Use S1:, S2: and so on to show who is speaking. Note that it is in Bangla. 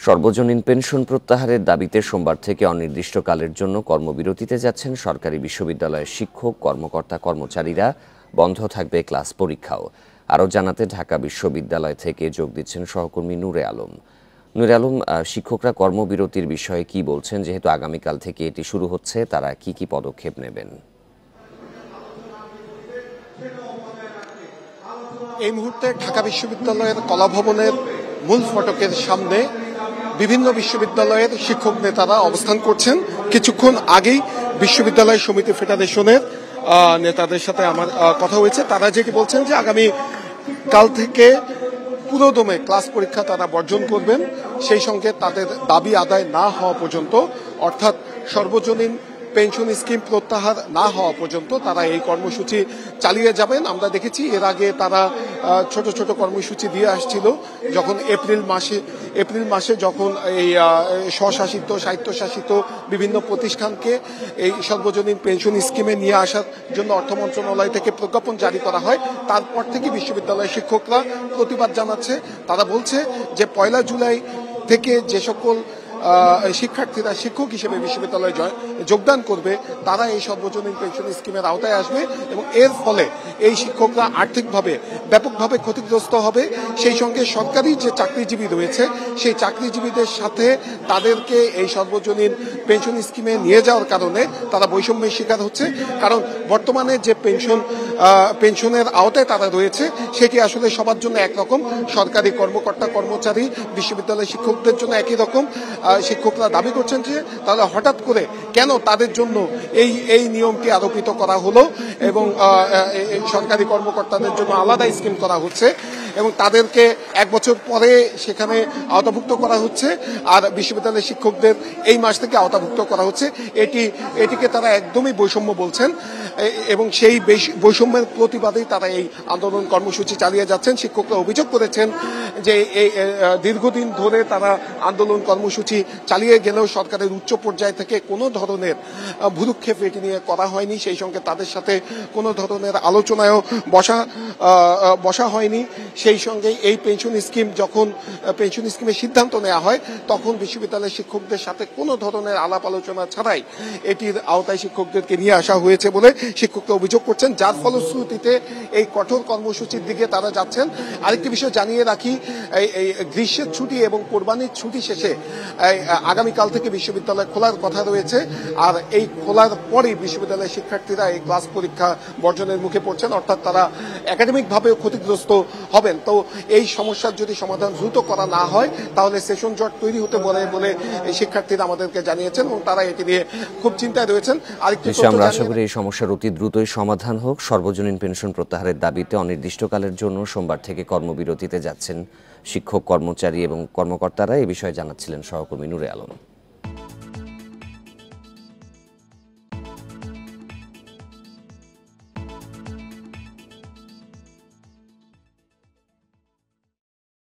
S1: সর্বজনীন পেনশন প্রত্যাহারের দাবিতে সোমবার থেকে অনির্দিষ্টকালের জন্য কর্মবিরতিতে যাচ্ছেন সরকারি বিশ্ববিদ্যালয়ের শিক্ষক, কর্মকর্তা, কর্মচারীরা। বন্ধ থাকবে ক্লাস পরীক্ষাও। আরও জানাতে ঢাকা বিশ্ববিদ্যালয় থেকে যোগ দিচ্ছেন সহকর্মী নূরে আলম। নূরে আলম, শিক্ষকরা কর্মবিরতির বিষয়ে কি বলছেন? যেহেতু আগামীকাল থেকে এটি শুরু হচ্ছে, তারা কি পদক্ষেপ নেবেন?
S2: এই মুহূর্তে ঢাকা বিশ্ববিদ্যালয়ের কলাভবনের মূল ফটকের সামনে বিভিন্ন বিশ্ববিদ্যালয়ের শিক্ষক নেতারা অবস্থান করছেন। কিছুক্ষণ আগেই বিশ্ববিদ্যালয় সমিতি ফেডারেশনের নেতাদের সাথে আমার কথা হয়েছে। তারা যেটি বলছেন যে আগামী কাল থেকে পুরোদমে ক্লাস পরীক্ষা তারা বর্জন করবেন, সেই সঙ্গে তাদের দাবি আদায় না হওয়া পর্যন্ত, অর্থাৎ সর্বজনীন পেনশন স্কিম প্রত্যাহার না হওয়া পর্যন্ত তারা এই কর্মসূচি চালিয়ে যাবেন। আমরা দেখেছি এর আগে তারা ছোট ছোট কর্মসূচি দিয়ে আসছিল। যখন এপ্রিল মাসে যখন এই স্বশাসিত স্বায়ত্তশাসিত বিভিন্ন প্রতিষ্ঠানকে এই সর্বজনীন পেনশন স্কিমে নিয়ে আসার জন্য অর্থ মন্ত্রণালয় থেকে প্রজ্ঞাপন জারি করা হয়, তারপর থেকে বিশ্ববিদ্যালয়ের শিক্ষকরা প্রতিবাদ জানাচ্ছে। তারা বলছে যে 1 জুলাই থেকে যে সকল শিক্ষার্থীরা শিক্ষক হিসেবে বিশ্ববিদ্যালয়ে যোগদান করবে তারা এই সর্বজনীন পেনশন স্কিমের আওতায় আসবে এবং এর ফলে এই শিক্ষকরা আর্থিকভাবে ব্যাপকভাবে ক্ষতিগ্রস্ত হবে। সেই সঙ্গে সরকারি যে চাকরিজীবী রয়েছে সেই চাকরিজীবীদের সাথে তাদেরকে এই সর্বজনীন পেনশন স্কিমে নিয়ে যাওয়ার কারণে তারা বৈষম্যের শিকার হচ্ছে। কারণ বর্তমানে যে পেনশনের আওতায় তারা রয়েছে সেটি আসলে সবার জন্য একরকম। সরকারি কর্মকর্তা, কর্মচারী, বিশ্ববিদ্যালয়ের শিক্ষকদের জন্য একই রকম। শিক্ষকরা দাবি করছেন যে তাহলে হঠাৎ করে কেন তাদের জন্য এই নিয়মটি আরোপিত করা হলো এবং সরকারি কর্মকর্তাদের জন্য আলাদা স্কিম করা হচ্ছে এবং তাদেরকে 1 বছর পরে সেখানে আওতাভুক্ত করা হচ্ছে, আর বিশ্ববিদ্যালয়ের শিক্ষকদের এই মাস থেকে আওতাভুক্ত করা হচ্ছে। এটিকে তারা একদমই বৈষম্য বলছেন এবং সেই বৈষম্যের প্রতিবাদেই তারা এই আন্দোলন কর্মসূচি চালিয়ে যাচ্ছেন। শিক্ষকরা অভিযোগ করেছেন যে এই দীর্ঘদিন ধরে তারা আন্দোলন কর্মসূচি চালিয়ে গেলেও সরকারের উচ্চ পর্যায় থেকে কোনো ধরনের ভূরুক্ষেপ এটি নিয়ে করা হয়নি, সেই সঙ্গে তাদের সাথে কোনো ধরনের আলোচনায়ও বসা হয়নি। সেই সঙ্গে এই পেনশন স্কিমের সিদ্ধান্ত নেওয়া হয় তখন বিশ্ববিদ্যালয়ের শিক্ষকদের সাথে কোনো ধরনের আলাপ আলোচনা ছাড়াই এটির আওতায় শিক্ষকদেরকে নিয়ে আসা হয়েছে বলে শিক্ষকরা অভিযোগ করছেন, যার ফলশ্রুতিতে এই কঠোর কর্মসূচির দিকে তারা যাচ্ছেন। আরেকটি বিষয় জানিয়ে রাখি, এই গ্রীষ্মের ছুটি এবং কোরবানির ছুটি শেষে আগামীকাল থেকে বিশ্ববিদ্যালয় খোলার কথা রয়েছে, আর এই খোলার পরেই বিশ্ববিদ্যালয়ের শিক্ষার্থীরা এই ক্লাস পরীক্ষা বর্জনের মুখে পড়ছেন, অর্থাৎ তারা একাডেমিকভাবেও ক্ষতিগ্রস্ত হবেন। তো এই সমস্যার যদি সমাধান দ্রুত করা না হয় তাহলে সেশন জট তৈরি হতে পারে বলে এই শিক্ষার্থীরা আমাদেরকে জানিয়েছেন এবং তারা এটি নিয়ে খুব চিন্তায় রয়েছেন।
S1: আমরা আশা করি এই সমস্যার অতি দ্রুতই সমাধান হোক। সর্বজনীন পেনশন প্রত্যাহারের দাবিতে অনির্দিষ্টকালের জন্য সোমবার থেকে কর্মবিরতিতে যাচ্ছেন শিক্ষক, কর্মচারী এবং কর্মকর্তারা। এ বিষয়ে জানাচ্ছিলেন সহকর্মী নূরে আলম।